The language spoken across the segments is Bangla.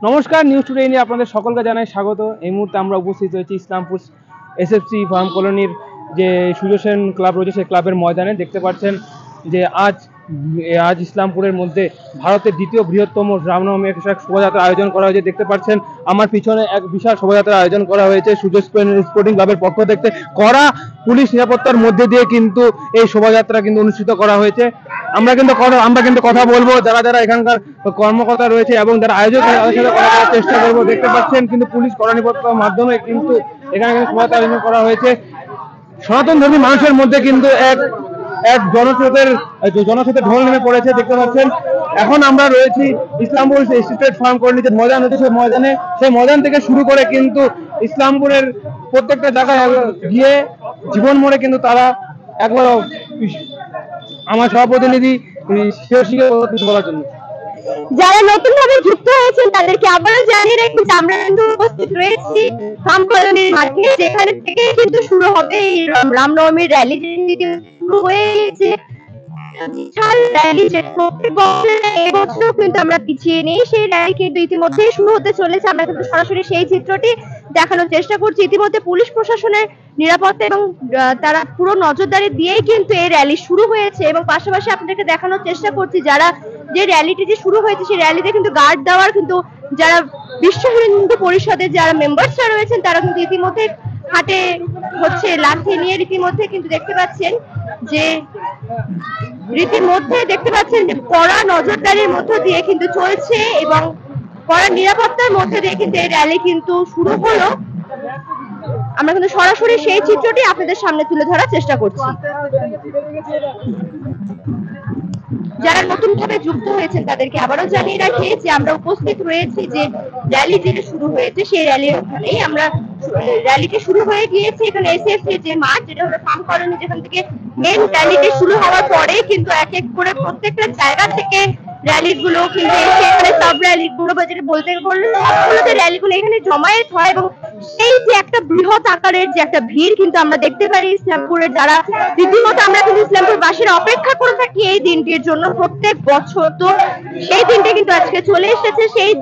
নমস্কার, নিউজ টুডে নিয়ে আপনাদের সকলকে জানাই স্বাগত। এই মুহূর্তে আমরা উপস্থিত হয়েছি ইসলামপুর এসএফসি ফার্ম কলোনির যে সুজোসেন ক্লাব রয়েছে সেই ক্লাবের ময়দানে। দেখতে পাচ্ছেন যে আজ ইসলামপুরের মধ্যে ভারতের দ্বিতীয় বৃহত্তম রামনবমী শোভাযাত্রার আয়োজন করা হয়েছে। দেখতে পাচ্ছেন আমার পিছনে এক বিশাল শোভাযাত্রার আয়োজন করা হয়েছে সুজোসেন স্পোর্টিং ক্লাবের পক্ষ থেকে। কড়া পুলিশ নিরাপত্তার মধ্যে দিয়ে কিন্তু এই শোভাযাত্রা কিন্তু অনুষ্ঠিত করা হয়েছে। আমরা কিন্তু কথা বলবো যারা এখানকার কর্মকর্তা রয়েছে এবং যারা আয়োজক তাদের সাথে কথা বলার চেষ্টা করবো। দেখতে পাচ্ছেন কিন্তু পুলিশ কড়া নিরাপত্তার মাধ্যমে কিন্তু এখানে শোভাযাত্রা আয়োজন করা হয়েছে। সনাতন ধর্মী মানুষের মধ্যে কিন্তু এক জনস্রোতের ঢল নেমে পড়েছে। দেখতে পাচ্ছেন এখন আমরা রয়েছি ইসলামপুর স্টেট ফার্ম কলোনি যে ময়দান রয়েছে সেই ময়দান থেকে শুরু করে কিন্তু ইসলামপুরের প্রত্যেকটা জায়গায় গিয়ে জীবন মোড়ে কিন্তু তারা একবার আমার সহপ্রতিনিধি বলার জন্য যারা নতুন ভাবে যুক্ত হয়েছেন তাদেরকে আবারও জানিয়ে রাখি যে আমরা কিন্তু উপস্থিত রয়েছি ফার্ম কলোনির মাঠে, যেখানে থেকে কিন্তু শুরু হবে এই রামনবমীর র্যালি। শুরু হয়ে গেছে এবছরও কিন্তু আমরা পিছিয়ে নেই, সেই র্যালি কিন্তু ইতিমধ্যেই শুরু হতে চলেছে। আমরা কিন্তু সরাসরি সেই চিত্রটি দেখানোর চেষ্টা করছি। ইতিমধ্যে পুলিশ প্রশাসনের নিরাপত্তা এবং তারা পুরো নজরদারি দিয়েই কিন্তু এই র্যালি শুরু হয়েছে এবং পাশাপাশি আপনাদেরকে দেখানোর চেষ্টা করছি যারা যে র্যালিটি যে শুরু হয়েছে সেই র্যালিতে কিন্তু গার্ড দেওয়ার কিন্তু যারা বিশ্ব হিন্দু পরিষদের যারা মেম্বার্সরা রয়েছেন তারা কিন্তু ইতিমধ্যে হাতে হচ্ছে লাঠি নিয়ে রীতিমধ্যে কিন্তু দেখতে পাচ্ছেন যে কড়া নজরদারির মধ্য দিয়ে কিন্তু চলছে এবং কড়া নিরাপত্তার মধ্যে দিয়ে কিন্তু এই র্যালি কিন্তু শুরু হলো। আমরা কিন্তু সরাসরি সেই চিত্রটি আপনাদের সামনে তুলে ধরার চেষ্টা করছি। যারা নতুন ভাবে যুক্ত হয়েছেন তাদেরকে আবারও জানিয়ে রাখি যে আমরা উপস্থিত রয়েছি যে র্যালি যেটা শুরু হয়েছে সেই র্যালির ওখানেই আমরা র্যালিটি শুরু হয়ে গিয়েছে। এখানে এসএফসি যে মাঠ যেটা হলো ফার্ম কলোনি, যেখান থেকে মেন র্যালিটি শুরু হওয়ার পরে কিন্তু এক এক করে প্রত্যেকটা জায়গা থেকে র্যালি গুলো কিন্তু এখানে সব র্যালি গুলো যেটা বলতে বললে সবগুলোতে র্যালি গুলো এখানে জমায়েত হয় এবং সেই যে একটা বৃহৎ আকারের যে একটা ভিড় কিন্তু আমরা দেখতে পারি ইসলামপুরের যারা রীতিমতো আমরা কিন্তু ইসলামপুরবাসীরা অপেক্ষা করে থাকি এই দিনটির জন্য প্রত্যেক বছর। তো সেই দিনটা কিন্তু আজকে চলে এসেছে। সেই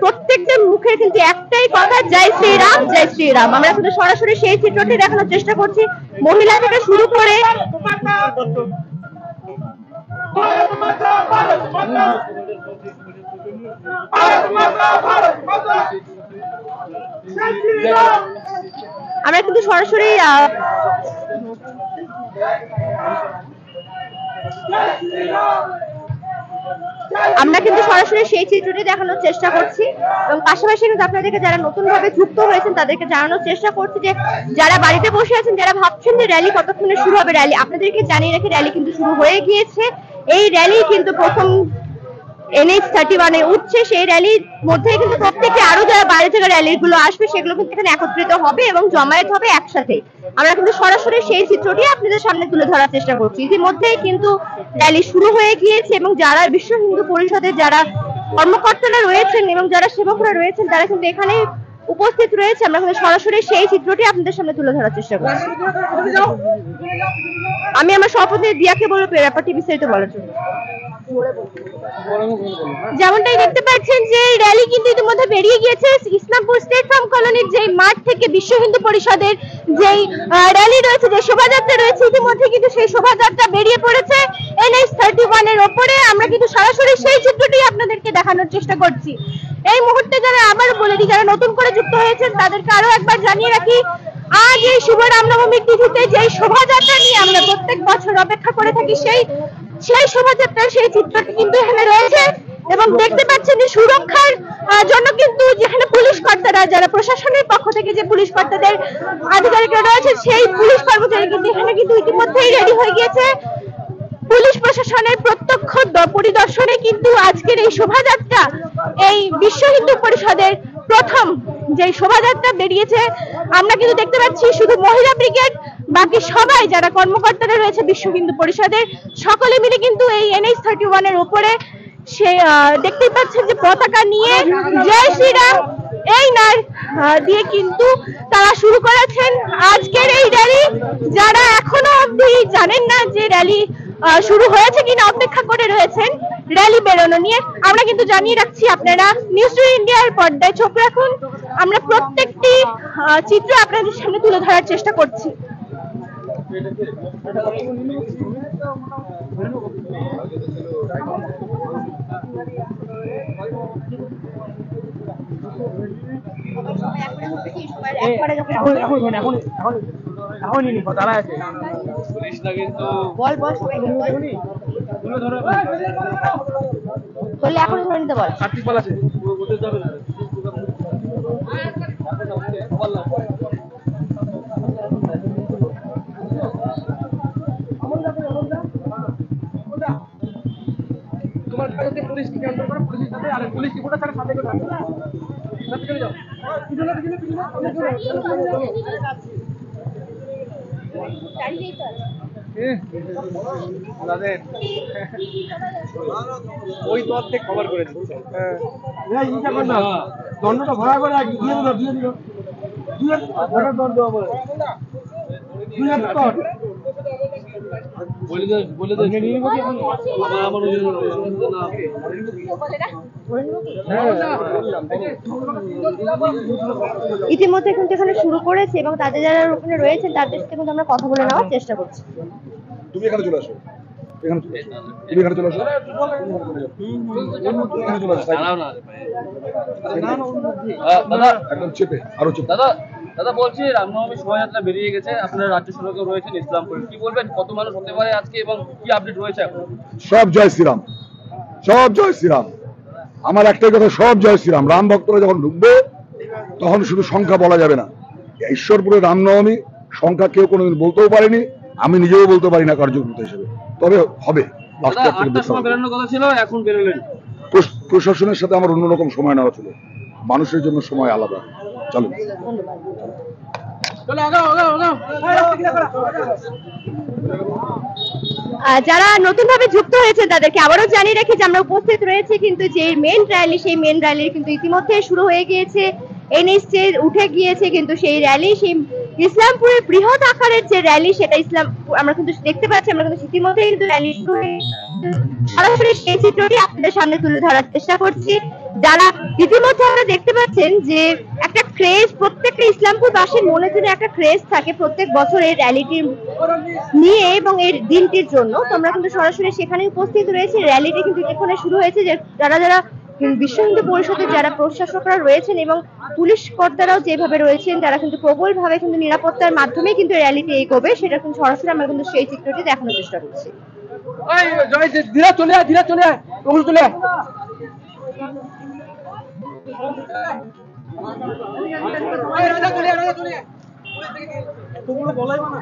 প্রত্যেকটা মুখে কিন্তু একটাই কথা, জয় শ্রীরাম জয় শ্রীরাম। আমরা কিন্তু সরাসরি সেই চিত্রটি দেখানোর চেষ্টা করছি। মহিলা থেকে শুরু করে আমরা কিন্তু সরাসরি সেই চিত্রটি দেখানোর চেষ্টা করছি এবং পাশাপাশি কিন্তু আপনাদেরকে যারা নতুন ভাবে যুক্ত হয়েছেন তাদেরকে জানানোর চেষ্টা করছি যে যারা বাড়িতে বসে আছেন, যারা ভাবছেন যে র্যালি কতক্ষণে শুরু হবে, র্যালি আপনাদেরকে জানিয়ে রাখি র্যালি কিন্তু শুরু হয়ে গিয়েছে। এই র্যালি কিন্তু প্রথম NH-31 উঠছে, সেই র্যালির মধ্যে কিন্তু প্রত্যেকে আরো যারা বাইরে থেকে র্যালি গুলো আসবে সেগুলো কিন্তু এখানে একত্রিত হবে এবং জমায়েত হবে একসাথে। আমরা কিন্তু সরাসরি সেই চিত্রটি আপনাদের সামনে তুলে ধরার চেষ্টা করছি। ইতিমধ্যেই কিন্তু র্যালি শুরু হয়ে গিয়েছে এবং যারা বিশ্ব হিন্দু পরিষদের যারা কর্মকর্তারা রয়েছেন এবং যারা সেবকরা রয়েছেন তারা কিন্তু এখানে উপস্থিত রয়েছে। আমরা কিন্তু সরাসরি সেই চিত্রটি আপনাদের সামনে তুলে ধরার চেষ্টা করছি। আমি আমার সভাপতি দিয়াকে বলবো ব্যাপারটি বিস্তারিত বলার জন্য। যেমনটাই দেখতে পাচ্ছেন যে র্যালি কিন্তু ইতিমধ্যে বেরিয়ে গিয়েছে ইসলামপুর স্টেট ফার্ম কলোনির যে মাঠ থেকে বিশ্ব হিন্দু পরিষদের যেই র্যালি রয়েছে, যে শোভাযাত্রা রয়েছে, ইতিমধ্যে কিন্তু সেই শোভাযাত্রা বেরিয়ে পড়েছে NH-31 এর ওপরে। আমরা কিন্তু সরাসরি সেই চিত্রটি আপনাদেরকে দেখানোর চেষ্টা করছি। এই মুহূর্তে যারা আবার বলে দিই যারা নতুন করে যুক্ত হয়েছেন তাদেরকে আরো একবার জানিয়ে রাখি আজ এই শুভ রামনবমীর তিথিতে যে শোভাযাত্রা নিয়ে আমরা প্রত্যেক বছর অপেক্ষা করে থাকি সেই শোভাযাত্রার সেই চিত্রটি কিন্তু এখানে রয়েছে এবং দেখতে পাচ্ছেন যে সুরক্ষার জন্য কিন্তু যেখানে পুলিশ কর্তারা যারা প্রশাসনের পক্ষ থেকে যে পুলিশ কর্তাদের আধিকারিকরা রয়েছে সেই পুলিশ কর্মচারী কিন্তু এখানে কিন্তু ইতিমধ্যেই রেডি হয়ে গিয়েছে। পুলিশ প্রশাসনের প্রত্যক্ষ পরিদর্শনে কিন্তু আজকের এই শোভাযাত্রা এই বিশ্ব হিন্দু পরিষদের প্রথম যে শোভাযাত্রা বেরিয়েছে আমরা কিন্তু দেখতে পাচ্ছি শুধু মহিলা ব্রিগেড, বাকি সবাই যারা কর্মকর্তারা রয়েছে বিশ্ব হিন্দু পরিষদের সকলে মিলে কিন্তু এই NH-31 এর উপরে সে দেখতেই পাচ্ছেন যে পতাকা নিয়ে জয় শ্রীরাম এই নার দিয়ে কিন্তু তারা শুরু করেছেন আজকের এই র্যালি। যারা এখনো অবধি জানেন না যে র্যালি শুরু হয়েছে কিনা অপেক্ষা করে রয়েছেন র্যালি বেরোনো নিয়ে। আমরা কিন্তু জানিয়ে রাখছি, আপনারা নিউজ টু ইন্ডিয়ার পর্দায় চোখ রাখুন, আমরা প্রত্যেকটি চিত্র আপনাদের সামনে তুলে ধরার চেষ্টা করছি। এখন ধরে নিতে বল। তোমার কাছে পুলিশ কি কন্ট্রোল করে, পুলিশের সাথে আর পুলিশ কি কোটা সাথে করে সাথে চলে যাও। পিছনে ওই দল থেকে কভার করে দিচ্ছে। দণ্ডটা ভরা করে দিয়ে দিল দণ্ড ইতিমধ্যে কিন্তু এখানে শুরু করেছে এবং তাদের যারা ওখানে রয়েছেন তাদের সাথে কিন্তু আমরা কথা বলে নেওয়ার চেষ্টা করছি। তুমি এখানে চলে আসো, তুমি এখানে চলে আসো, দাদা একদম চেপে আরো চেপে। দাদা দাদা বলছি, রামনবমী শোভাযাত্রা বেরিয়ে গেছে, আপনারা রাজ্য সড়কে রয়েছেন ইসলামপুরে, কি বলবেন কত মানুষ হতে পারে আজকে এবং কি আপডেট রয়েছে এখন? সব জয় শ্রীরাম, সব জয় শ্রীরাম। আমার একটাই কথা, সব জয় শ্রীরাম। রাম ভক্তরা যখন ঢুকবে তখন শুধু সংখ্যা বলা যাবে না। ঈশ্বরপুরে রামনবমী সংখ্যা কেউ কোনোদিন বলতেও পারেনি, আমি নিজেও বলতে পারি না কার্যকর্তা হিসেবে, তবে হবে। বেরোনোর কথা ছিল, এখন বেরোলেন। প্রশাসনের সাথে আমার অন্যরকম সময় নেওয়া ছিল, মানুষের জন্য সময় আলাদা। চলো যারা নতুন ভাবে যুক্ত হয়েছে তাদেরকে আবারও জানিয়ে রাখি যে আমরা উপস্থিত রয়েছে কিন্তু যে মেন র্যালি, সেই মেন র্যালি কিন্তু ইতিমধ্যে শুরু হয়ে গিয়েছে। এনএসএ উঠে গিয়েছে কিন্তু সেই র্যালি, সেই ইসলামপুরের বৃহৎ আকারের যে র্যালি সেটা আমরা কিন্তু দেখতে পাচ্ছি। আমরা কিন্তু ইতিমধ্যে কিন্তু র্যালি শুরু হয়ে সরাসরি সেই চিত্রটি আপনাদের সামনে তুলে ধরার চেষ্টা করছি। যারা ইতিমধ্যে আমরা দেখতে পাচ্ছেন যে একটা ক্রেজ প্রত্যেকটা ইসলামপুরবাসীর মনে যেন একটা ক্রেজ থাকে প্রত্যেক বছর এই র্যালিটি নিয়ে এবং এর দিনটির জন্য। তো আমরা কিন্তু সরাসরি সেখানে উপস্থিত রয়েছে। র্যালিটি কিন্তু এখানে শুরু হয়েছে, যে যারা যারা বিশ্ব হিন্দু পরিষদের যারা প্রশাসকরা রয়েছেন এবং পুলিশ কর্তারাও যেভাবে রয়েছেন তারা কিন্তু প্রবল ভাবে কিন্তু নিরাপত্তার মাধ্যমে কিন্তু র্যালিটি এগোবে, সেটা কিন্তু সরাসরি আমরা কিন্তু সেই চিত্রটি দেখানোর চেষ্টা করছি। ধীরে চলে আয়, ধীরে চলে আয়, চলে আয়। তোমরা বলাই না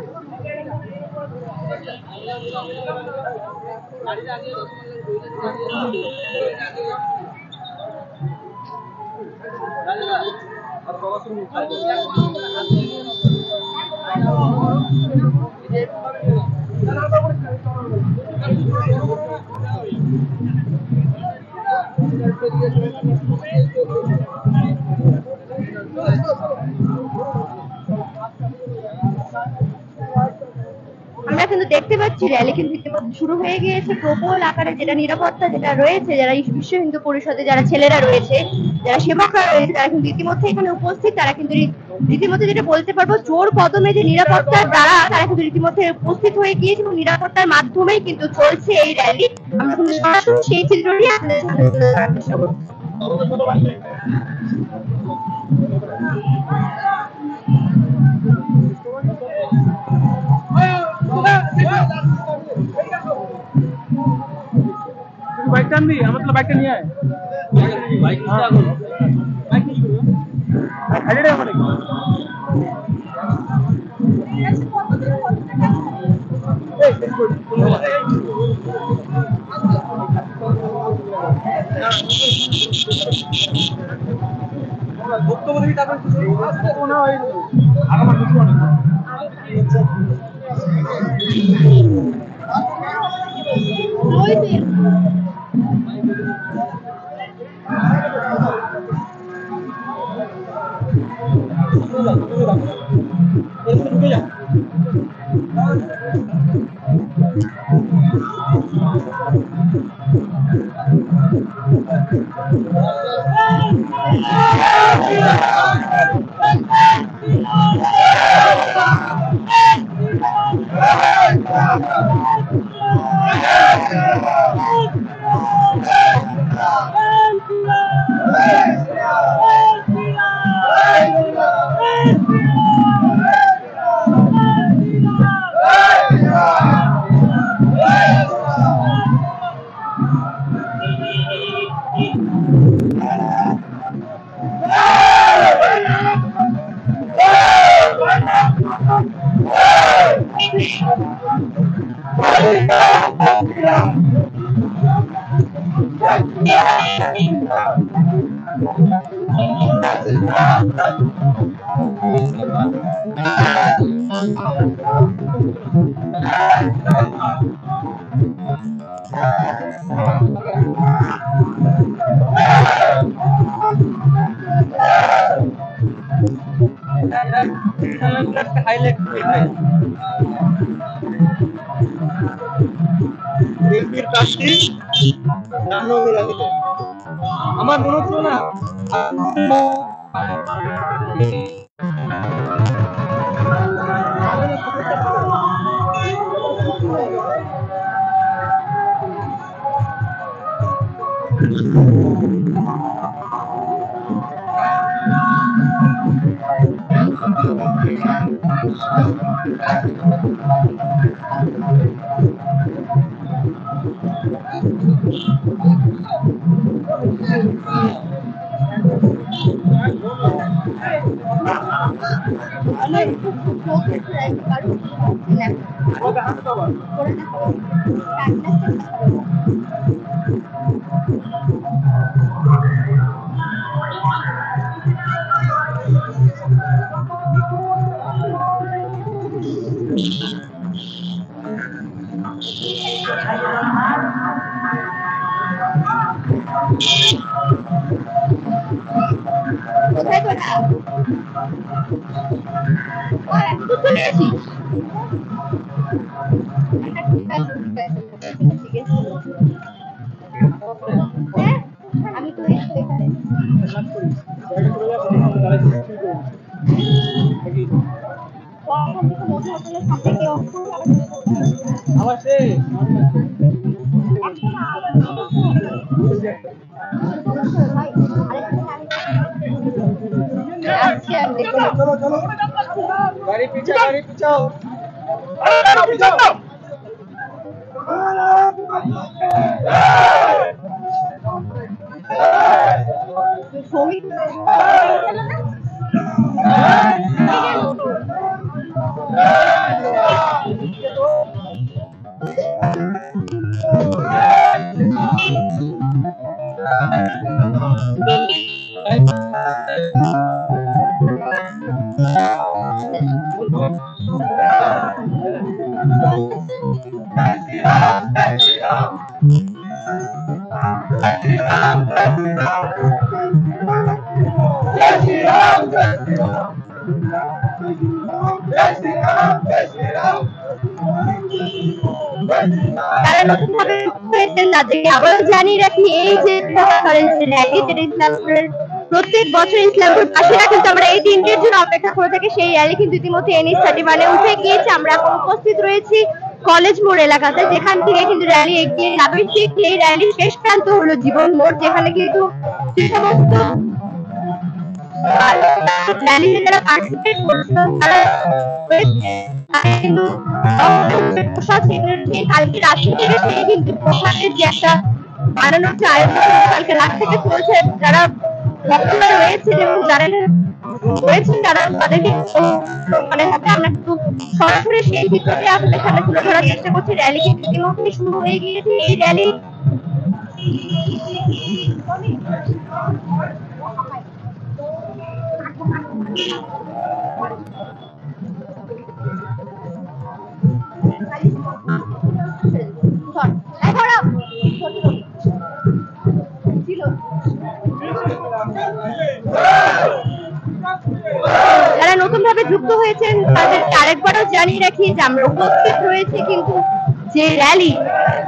আমরা কিন্তু দেখতে পাচ্ছি র্যালি কিন্তু শুরু হয়ে গিয়েছে প্রবল আকারে। যেটা নিরাপত্তা যেটা রয়েছে, যারা বিশ্ব হিন্দু পরিষদে যারা ছেলেরা রয়েছে, যারা সেবকরা রয়েছে, তারা কিন্তু ইতিমধ্যে এখানে উপস্থিত। তারা কিন্তু রীতিমধ্যে যেটা বলতে পারবো জোর কদমে যে নিরাপত্তার দ্বারা তারা কিন্তু রীতিমধ্যে উপস্থিত হয়ে গিয়েছে এবং নিরাপত্তার মাধ্যমেই কিন্তু চলছে এই র্যালি। আমরা কিন্তু সরাসরি সেই চিত্রটি আপনাদের সামনে তুলে ধরার চেষ্টা করছি। বাইক টানবি, আমার তো বাইকটা নিয়ে আয়। বাইক ঢুকে যা। আমার মনে হচ্ছে না আমি তো আমার সেই গাড়ি পিছাও জানিয়ে রাখি এই যে প্রত্যেক বছর ইসলামপুর পাশেরা কিন্তু আমরা এই দিনটির জন্য অপেক্ষা করে থাকি। সেই র্যালি কিন্তু ইতিমধ্যে NH31 উঠে গিয়েছে। আমরা এখন উপস্থিত রয়েছি কলেজ মোড় এলাকাতে, যেখান থেকে কিন্তু র্যালি এগিয়ে যাবে। ঠিক এই র্যালির শেষ প্রান্ত হলো জীবন মোড়, যেখানে কিন্তু যে সমস্ত র্যালিতে যারা পার্টিসিপেট করছে তারা কিন্তু কালকে রাত্রি থেকে সেই কিন্তু প্রসাদের যে একটা বানানোর যে আয়োজন কালকে রাত থেকে চলছে, যারা ভক্তরা রয়েছেন এবং যারা রয়েছেন তারা তাদেরকে মানে আমরা কিন্তু সরাসরি সেই ভিতরে আপনাদের সামনে তুলে ধরার চেষ্টা করছি। র্যালি কিন্তু ইতিমধ্যে শুরু হয়ে গিয়েছে। এই র্যালি যারা নতুন ভাবে যুক্ত হয়েছেন তাদেরকে আরেকবারও জানিয়ে রাখি যে আমরা উপস্থিত রয়েছে কিন্তু যে র্যালি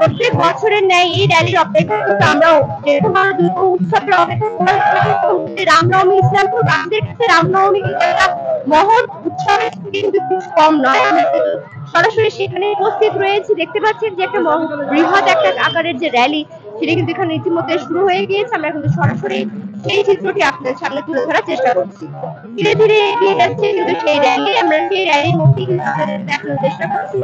প্রত্যেক বছরের ন্যায় এই র্যালির অপেক্ষা কিন্তু আমরাও যেরকম আমরা দুর্গা উৎসবের অপেক্ষা করে রামনবমী ইসলামপুর আমাদের কাছে রামনবমী কিন্তু একটা মহৎ উৎসবের থেকে কিন্তু কিছু কম নয়। আমরা সরাসরি সেখানে উপস্থিত রয়েছি, দেখতে পাচ্ছেন যে একটা বৃহৎ একটা আকারের যে র্যালি সেটা কিন্তু এখানে ইতিমধ্যে শুরু হয়ে গিয়েছে। আমরা কিন্তু সরাসরি সেই চিত্রটি আপনাদের সামনে তুলে ধরার চেষ্টা করছি। ধীরে ধীরে এগিয়ে যাচ্ছে কিন্তু সেই র্যালি, আমরা সেই র্যালির মধ্যে কিন্তু আপনাদের দেখানোর চেষ্টা করছি।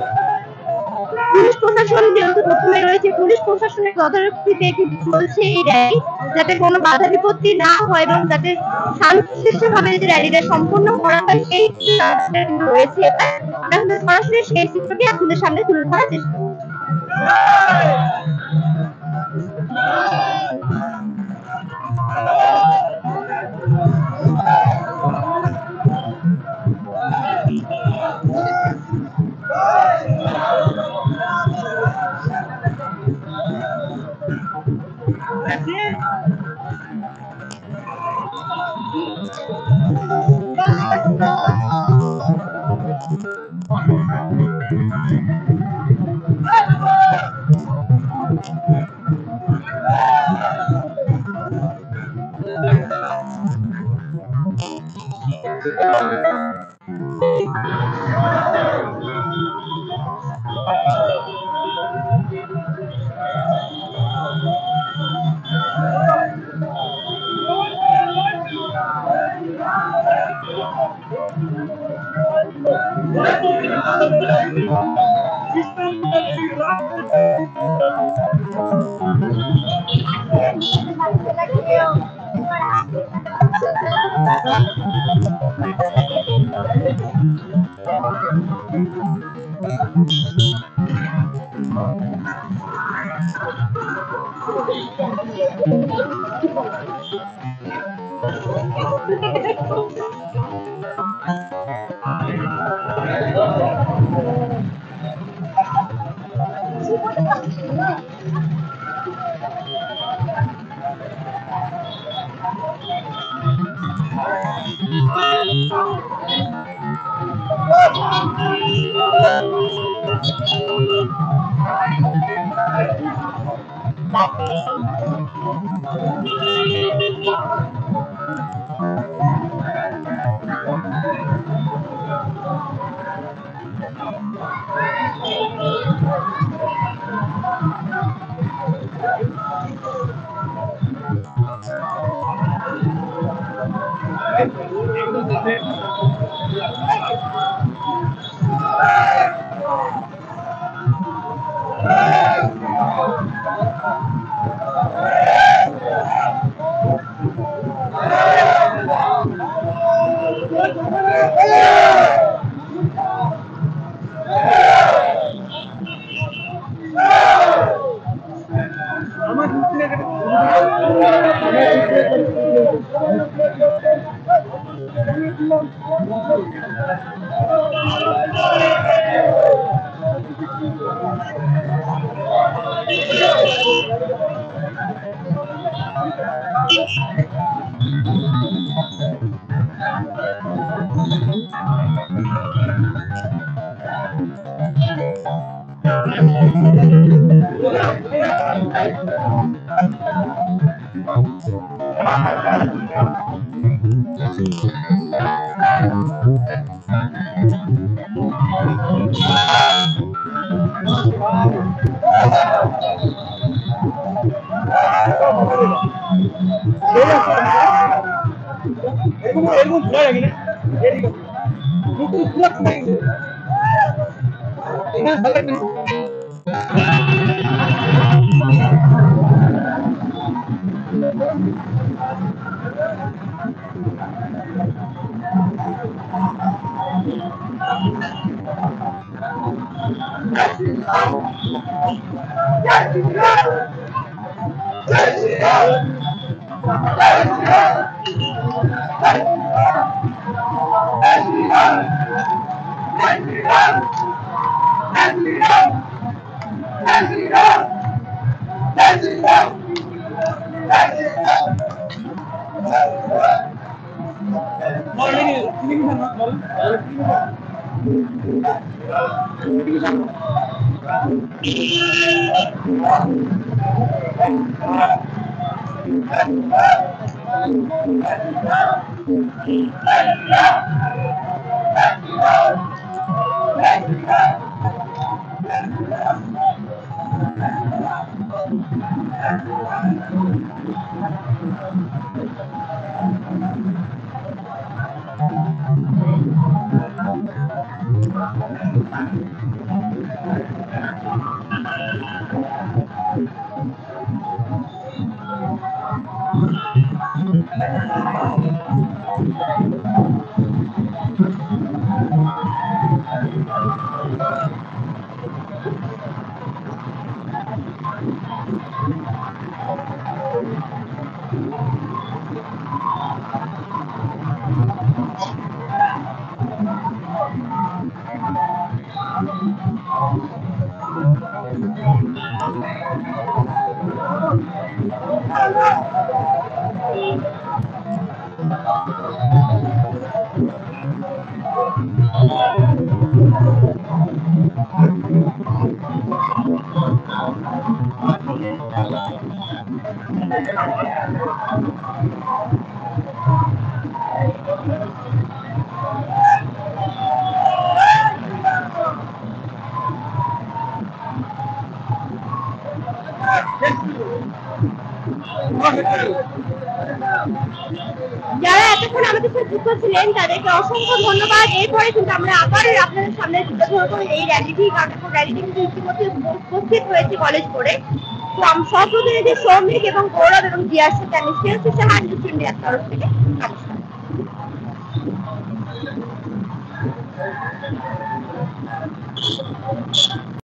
পুলিশ প্রশাসন যেহেতু প্রথমে রয়েছে, পুলিশ প্রশাসনের তদারকিতে কিন্তু চলছে এই র্যালি, যাতে কোনো বাধা বিপত্তি না হয় এবং যাতে শান্তিশিষ্টভাবে যে র্যালিটা সম্পূর্ণ করা হয় সেই ব্যবস্থা কিন্তু রয়েছে। আমরা কিন্তু সরাসরি সেই চিত্রটি আপনাদের সামনে তুলে ধরার চেষ্টা করছি। যারা এতক্ষণ আমাদের সাথে যুক্ত ছিলেন তাদেরকে অসংখ্য ধন্যবাদ। এরপরে কিন্তু আমরা আবার আপনাদের সামনে তুলে ধরবো এই র্যালিটি, কারণ র্যালিটি কিন্তু ইতিমধ্যে উপস্থিত হয়েছে কলেজ করে। তো আমি সব প্রতিনিধি শ্রমিক এবং গৌরব এবং জিয়ার সাথে আমি সাহায্য ইন্ডিয়ার তরফ থেকে নমস্কার।